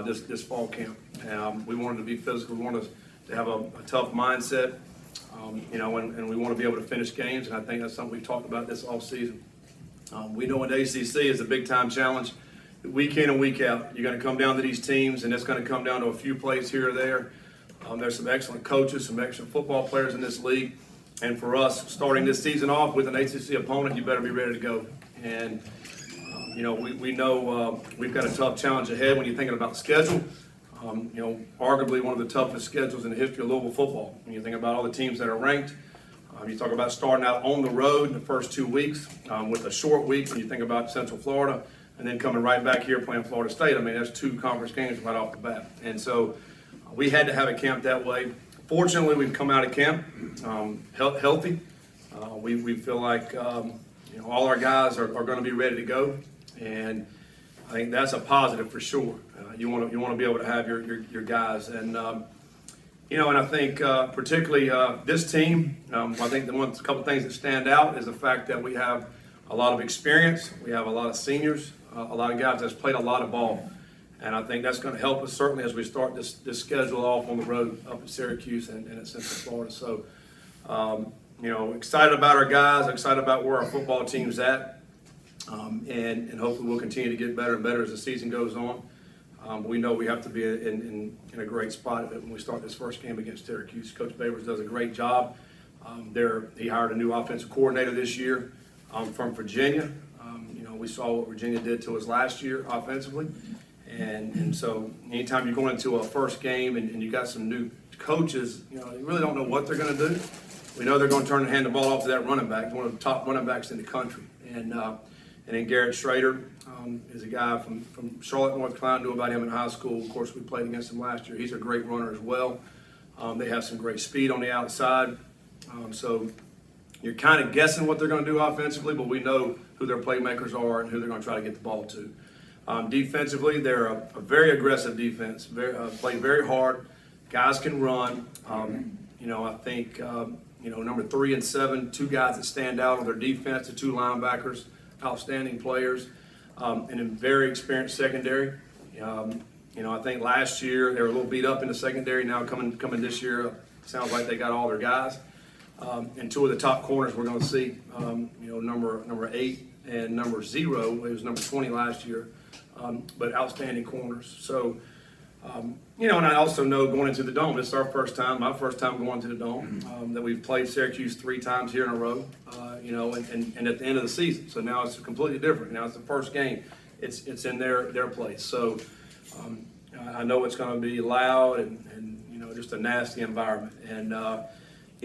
this fall camp. We wanted to be physical. We wanted to have a tough mindset, and we want to be able to finish games. And I think that's something we've talked about this all season. We know in ACC is a big time challenge. Week in and week out, you're going to come down to these teams, and it's going to come down to a few plays here or there. There's some excellent coaches, some excellent football players in this league. And for us, starting this season off with an ACC opponent, you better be ready to go. And, we know we've got a tough challenge ahead when you're thinking about the schedule. Arguably one of the toughest schedules in the history of Louisville football. When you think about all the teams that are ranked, you talk about starting out on the road in the first 2 weeks with a short week when you think about Central Florida, and then coming right back here playing Florida State. I mean, there's 2 conference games right off the bat. And so we had to have a camp that way. Fortunately, we've come out of camp healthy. We feel like all our guys are going to be ready to go, and I think that's a positive for sure. You want to be able to have your guys, and and I think particularly this team. I think a couple things that stand out is the fact that we have a lot of experience. We have a lot of seniors, a lot of guys that's played a lot of ball. And I think that's going to help us certainly as we start this schedule off on the road up at Syracuse and at Central Florida. So, excited about our guys, excited about where our football team's at, and hopefully we'll continue to get better and better as the season goes on. We know we have to be in a great spot when we start this first game against Syracuse. Coach Babers does a great job. He hired a new offensive coordinator this year from Virginia. We saw what Virginia did to us last year offensively. And so anytime you're going into a first game and you got some new coaches, you really don't know what they're going to do. We know they're going to hand the ball off to that running back, one of the top running backs in the country. And then Garrett Schrader is a guy from Charlotte, North Carolina. Knew about him in high school. Of course, we played against him last year. He's a great runner as well. They have some great speed on the outside. So you're kind of guessing what they're going to do offensively, but we know who their playmakers are and who they're going to try to get the ball to. Defensively, they're a very aggressive defense. Play very hard. Guys can run. I think number 3 and 7, 2 guys that stand out on their defense, the 2 linebackers, outstanding players, and a very experienced secondary. I think last year they were a little beat up in the secondary. Now coming this year, it sounds like they got all their guys. And 2 of the top corners we're going to see. Number 8 and number 0. It was number 20 last year. But outstanding corners. So, and I also know going into the Dome, this is our first time, my first time going to the Dome, that we've played Syracuse 3 times here in a row, and at the end of the season. So now it's completely different. Now it's the first game. It's in their place. So I know it's going to be loud and just a nasty environment. And,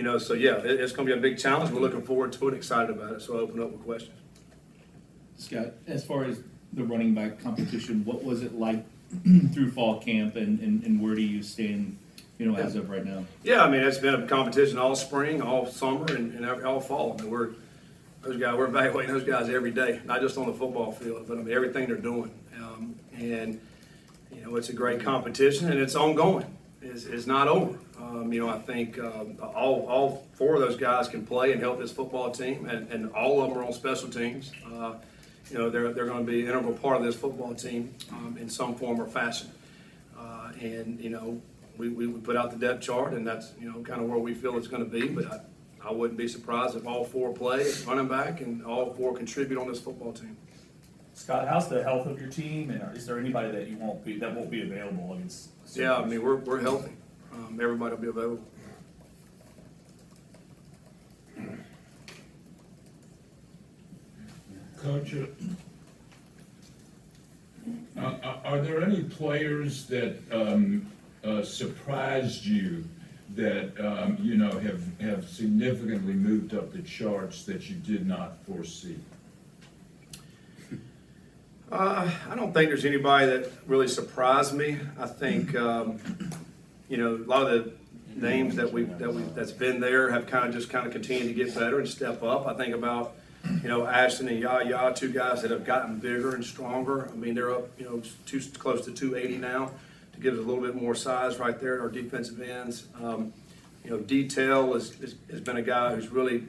it's going to be a big challenge. We're looking forward to it, excited about it. So I'll open up with questions. Scott, as far as the running back competition, what was it like through fall camp, and where do you stand, as of right now? Yeah, I mean, it's been a competition all spring, all summer, and all fall. I mean, we're evaluating those guys every day, not just on the football field, but everything they're doing. It's a great competition, and it's ongoing. It's not over. I think all 4 of those guys can play and help this football team, and all of them are on special teams. They're going to be an integral part of this football team in some form or fashion. We put out the depth chart, and that's, kind of where we feel it's going to be. But I wouldn't be surprised if all 4 play running back and all 4 contribute on this football team. Scott, how's the health of your team, and is there anybody that won't be available against Syracuse? Yeah, I mean, we're healthy. Everybody will be available. Coach, are there any players that surprised you that have significantly moved up the charts that you did not foresee? I don't think there's anybody that really surprised me. I think a lot of the names that's been there have kind of continued to get better and step up. I think about Ashton and Yaya, 2 guys that have gotten bigger and stronger. I mean, they're up close to 280 now, to give us a little bit more size right there at our defensive ends. Detail has been a guy who's really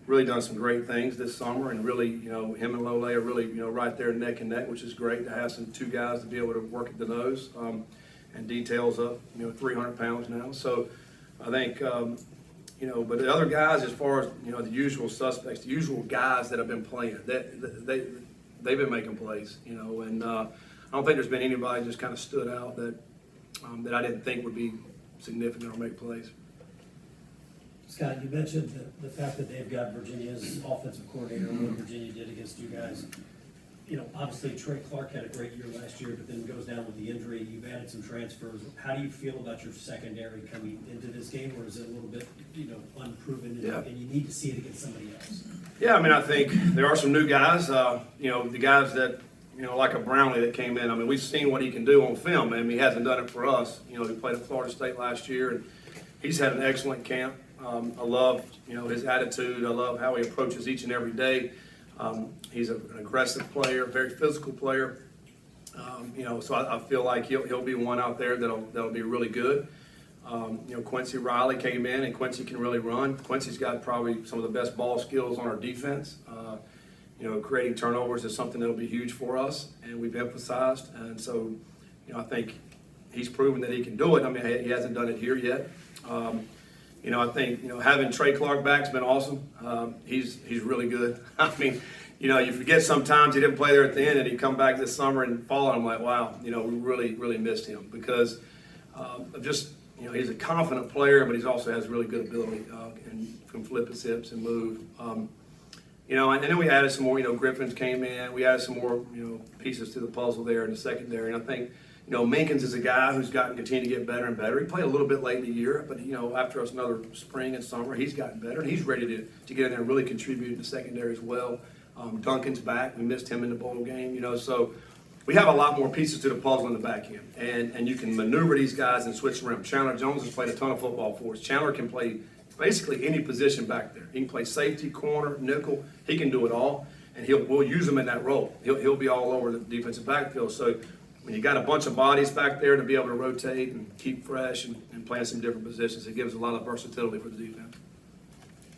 really done some great things this summer, and really, him and Lole are really, right there neck and neck, which is great to have two guys to be able to work at the nose. And details up, 300 pounds now. So I think, but the other guys, as far as, the usual suspects, the usual guys that have been playing, they've been making plays, and I don't think there's been anybody just kind of stood out that I didn't think would be significant or make plays. Scott, you mentioned the fact that they've got Virginia's offensive coordinator, and what Virginia did against you guys. Obviously Trey Clark had a great year last year, but then goes down with the injury. You've added some transfers. How do you feel about your secondary coming into this game, or is it a little bit, unproven, and you need to see it against somebody else? Yeah, I think there are some new guys, the guys that, like a Brownlee that came in. We've seen what he can do on film, and he hasn't done it for us. He played at Florida State last year, and he's had an excellent camp. I love, his attitude. I love how he approaches each and every day. He's an aggressive player, very physical player. So I feel like he'll be one out there that'll be really good. Quincy Riley came in, and Quincy can really run. Quincy's got probably some of the best ball skills on our defense. Creating turnovers is something that'll be huge for us, and we've emphasized. And so, I think he's proven that he can do it. He hasn't done it here yet. I think, having Trey Clark back's been awesome. He's really good. You forget sometimes he didn't play there at the end, and he'd come back this summer and fall, and I'm like, wow, we really, really missed him because of just, he's a confident player, but he also has really good ability and can flip his hips and move. And then we added some more, Griffins came in. We added some more, pieces to the puzzle there in the secondary. And I think, Minkins is a guy who's continued to get better and better. He played a little bit late in the year, but, after another spring and summer, he's gotten better. And he's ready to get in there and really contribute in the secondary as well. Duncan's back. We missed him in the bowl game, so we have a lot more pieces to the puzzle in the back end. And you can maneuver these guys and switch around. Chandler Jones has played a ton of football for us. Chandler can play basically any position back there. He can play safety, corner, nickel. He can do it all, and we'll use him in that role. He'll be all over the defensive backfield. So when you got a bunch of bodies back there to be able to rotate and keep fresh and play in some different positions, it gives a lot of versatility for the defense.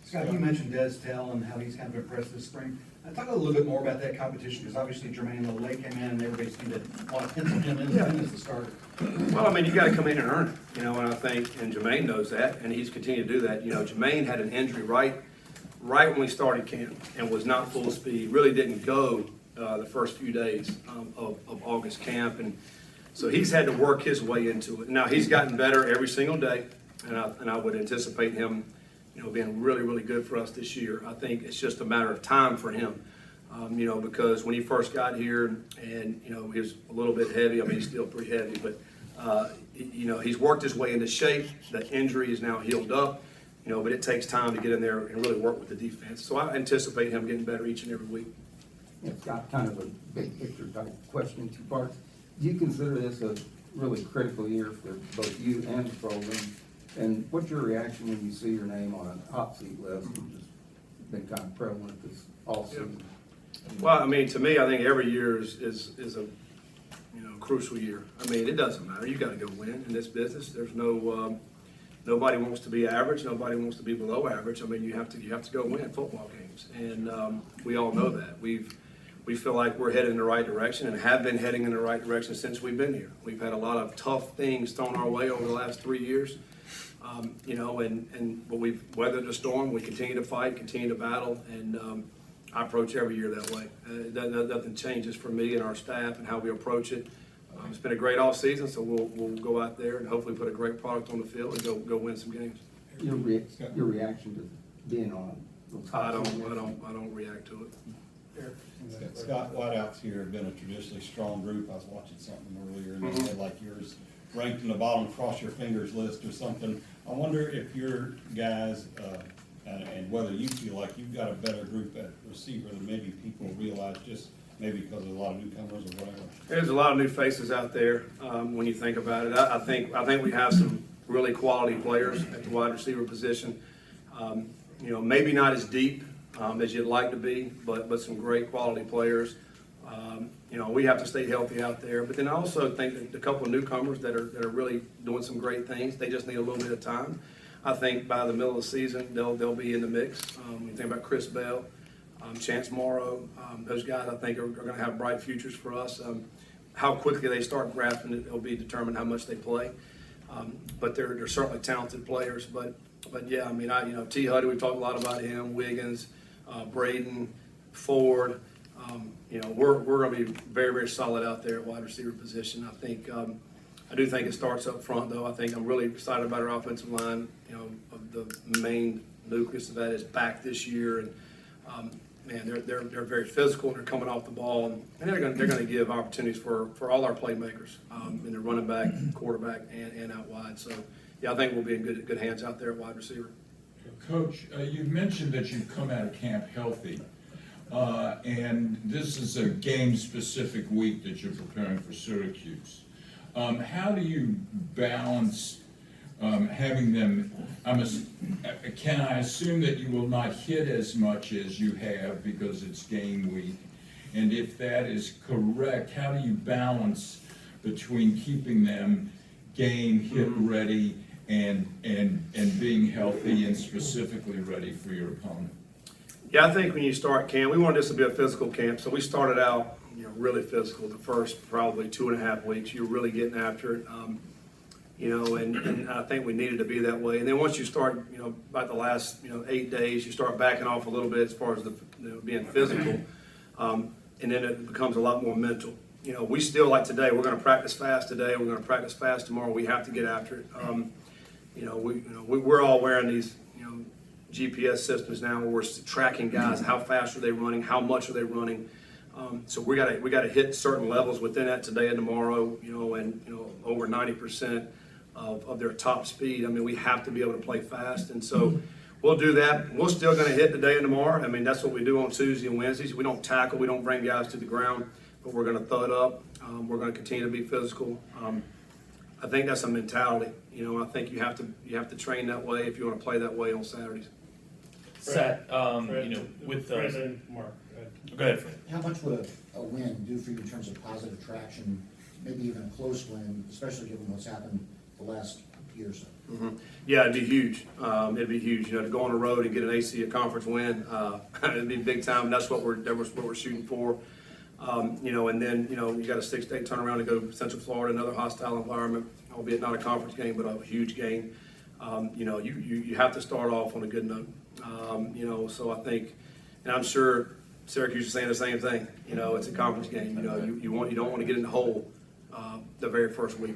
Scott, you mentioned Des Tell and how he's kind of impressed this spring. Talk a little bit more about that competition, because obviously Jermaine Lole came in and everybody seemed to want to pencil him in as the starter. Well, you got to come in and earn it, and I think, and Jermaine knows that, and he's continued to do that. Jermaine had an injury right when we started camp and was not full speed, really didn't go the first few days of August camp, and so he's had to work his way into it. Now, he's gotten better every single day, and I would anticipate him being really, really good for us this year. I think it's just a matter of time for him, because when he first got here and, he was a little bit heavy. He's still pretty heavy, but, he's worked his way into shape. The injury is now healed up, but it takes time to get in there and really work with the defense. So I anticipate him getting better each and every week. It's got kind of a big picture type question in two parts. Do you consider this a really critical year for both you and the program? And what's your reaction when you see your name on a hot seat list, which has been kind of prevalent this all season? Well, to me, I think every year is a crucial year. It doesn't matter. You got to go win in this business. There's nobody wants to be average. Nobody wants to be below average. You have to go win football games, and we all know that. We feel like we're headed in the right direction and have been heading in the right direction since we've been here. We've had a lot of tough things thrown our way over the last 3 years. But we've weathered the storm. We continue to fight, continue to battle, and I approach every year that way. Nothing changes for me and our staff and how we approach it. It's been a great off season, so we'll go out there and hopefully put a great product on the field and go win some games. Your reaction to being on those I hot seat don't react to it. Scott, Whiteouts here have been a traditionally strong group. I was watching something earlier and they had like yours ranked in the bottom cross your fingers list or something. I wonder if your guys, and whether you feel like you've got a better group at receiver than maybe people realize, just maybe because of a lot of newcomers or whatever. There's a lot of new faces out there when you think about it. I think we have some really quality players at the wide receiver position. Maybe not as deep as you'd like to be, but some great quality players. We have to stay healthy out there. But then I also think that a couple of newcomers that are really doing some great things, they just need a little bit of time. I think by the middle of the season, they'll be in the mix. You think about Chris Bell, Chance Morrow, those guys I think are gonna have bright futures for us. How quickly they start grasping it, will be determined how much they play. But they're certainly talented players. But yeah, I mean, T. Huddy, we talked a lot about him, Wiggins, Braden, Ford. We're going to be very, very solid out there at wide receiver position. I do think it starts up front, though. I think I'm really excited about our offensive line. Of the main nucleus of that is back this year, and man, they're very physical and they're coming off the ball, and they're going to give opportunities for all our playmakers in the running back, quarterback, and out wide. So yeah, I think we'll be in good hands out there at wide receiver. Coach, you've mentioned that you've come out of camp healthy, and this is a game-specific week that you're preparing for Syracuse. How do you balance having them, can I assume that you will not hit as much as you have because it's game week? And if that is correct, how do you balance between keeping them game hit ready and being healthy and specifically ready for your opponent? Yeah, I think when you start camp, we wanted this to be a physical camp, so we started out really physical. The first probably 2.5 weeks, you're really getting after it. And I think we needed to be that way. And then once you start, about the last, 8 days, you start backing off a little bit as far as being physical. And then it becomes a lot more mental. We still, like today, we're going to practice fast today. We're going to practice fast tomorrow. We have to get after it. We're all wearing these, GPS systems now where we're tracking guys. How fast are they running? How much are they running? So we got to hit certain levels within that today and tomorrow. And over 90% of their top speed. I mean, we have to be able to play fast, and so we'll do that. We're still going to hit today and tomorrow. I mean, that's what we do on Tuesday and Wednesdays. We don't tackle. We don't bring guys to the ground, but we're going to thud up. We're going to continue to be physical. I think that's a mentality. I think you have to train that way if you want to play that way on Saturdays. Sat, with the. President Mark, Go ahead, Fred. how much would a win do for you in terms of positive traction, maybe even a close win, especially given what's happened the last year or so? Mm-hmm. Yeah, it'd be huge. It'd be huge. To go on the road and get an a conference win, it'd be big time. That's what we're shooting for. And then you got a 6-day turnaround to go to Central Florida, another hostile environment, albeit not a conference game, but a huge game. You have to start off on a good note. So I think, and I'm sure Syracuse is saying the same thing. It's a conference game. You don't want to get in the hole the very first week.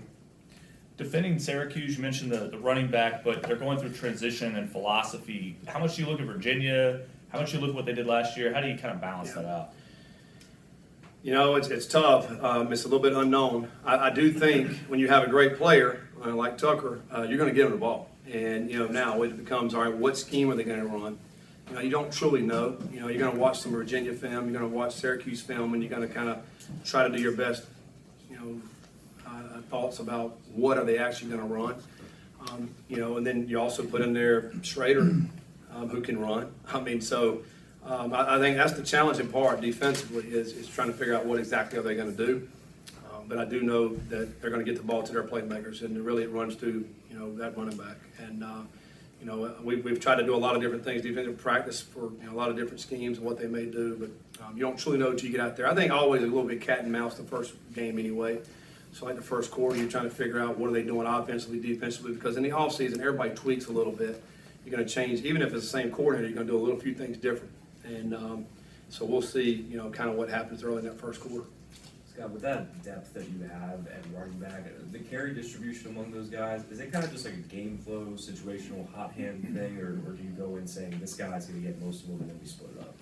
Defending Syracuse, you mentioned the running back, but they're going through transition and philosophy. How much do you look at Virginia? How much do you look at what they did last year? How do you kind of balance that out? It's tough. It's a little bit unknown. I do think when you have a great player like Tucker, you're going to give him the ball. And now it becomes, all right, what scheme are they going to run? You don't truly know. You're going to watch some Virginia film, you're going to watch Syracuse film, and you're going to kind of try to do your best. Thoughts about what are they actually going to run. And then you also put in there Schrader, who can run. I think that's the challenging part defensively is trying to figure out what exactly are they going to do. But I do know that they're going to get the ball to their playmakers, and really it runs through that running back. And we've tried to do a lot of different things, defensive practice for a lot of different schemes and what they may do, but you don't truly know until you get out there. I think always a little bit cat and mouse the first game anyway. So like the first quarter, you're trying to figure out what are they doing offensively, defensively, because in the offseason, everybody tweaks a little bit. You're going to change, even if it's the same coordinator, you're going to do a few things different. And so we'll see, kind of what happens early in that first quarter. Scott, with that depth that you have at running back, the carry distribution among those guys, is it kind of just like a game flow, situational, hot hand thing, or do you go in saying this guy's going to get most of them and then we split it up?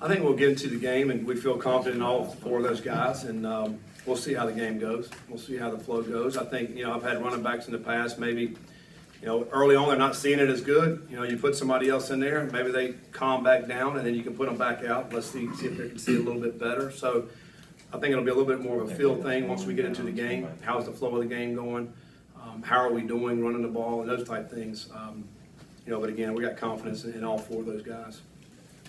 I think we'll get into the game, and we feel confident in all 4 of those guys, and we'll see how the game goes. We'll see how the flow goes. I think, I've had running backs in the past, maybe, early on they're not seeing it as good. You put somebody else in there, maybe they calm back down, and then you can put them back out. Let's see if they can see it a little bit better. So I think it'll be a little bit more of a feel thing once we get into the game. How's the flow of the game going? How are we doing running the ball and those type things? But again, we got confidence in all 4 of those guys.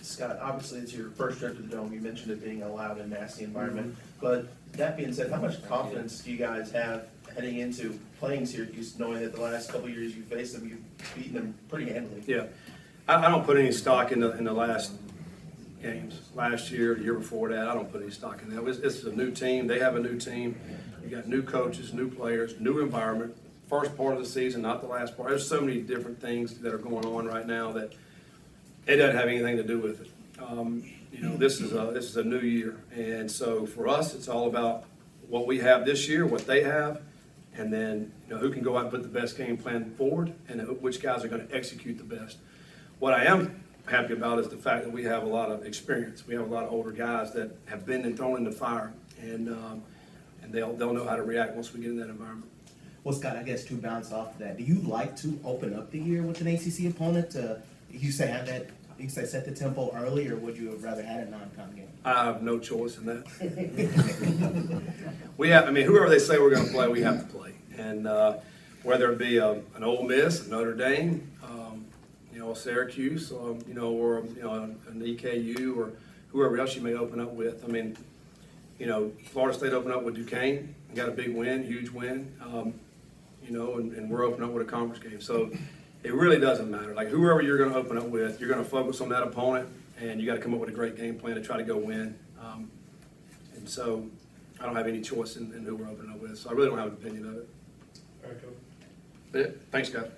Scott, obviously it's your first trip to the Dome. You mentioned it being a loud and nasty environment. But that being said, how much confidence do you guys have heading into playing Syracuse, knowing that the last couple of years you faced them, you've beaten them pretty handily? Yeah, I don't put any stock in the last games, last year, the year before that. I don't put any stock in that. It's a new team. They have a new team. You got new coaches, new players, new environment. First part of the season, not the last part. There's so many different things that are going on right now that it doesn't have anything to do with it. This is a new year, and so for us, it's all about what we have this year, what they have, and then who can go out and put the best game plan forward, and which guys are going to execute the best. What I am happy about is the fact that we have a lot of experience. We have a lot of older guys that have been and thrown in the fire, and they'll know how to react once we get in that environment. Well, Scott, I guess to bounce off of that, do you like to open up the year with an ACC opponent to, set the tempo early, or would you have rather had a non-con game? I have no choice in that. Whoever they say we're going to play, we have to play, and whether it be an Ole Miss, a Notre Dame, Syracuse, or an EKU, or whoever else you may open up with. Florida State opened up with Duquesne, got a big win, huge win. And we're opening up with a conference game. So it really doesn't matter. Like, whoever you're going to open up with, you're going to focus on that opponent, and you got to come up with a great game plan to try to go win. And so I don't have any choice in who we're opening up with. So I really don't have an opinion of it. All right, Coach. That's it. Thanks, guys.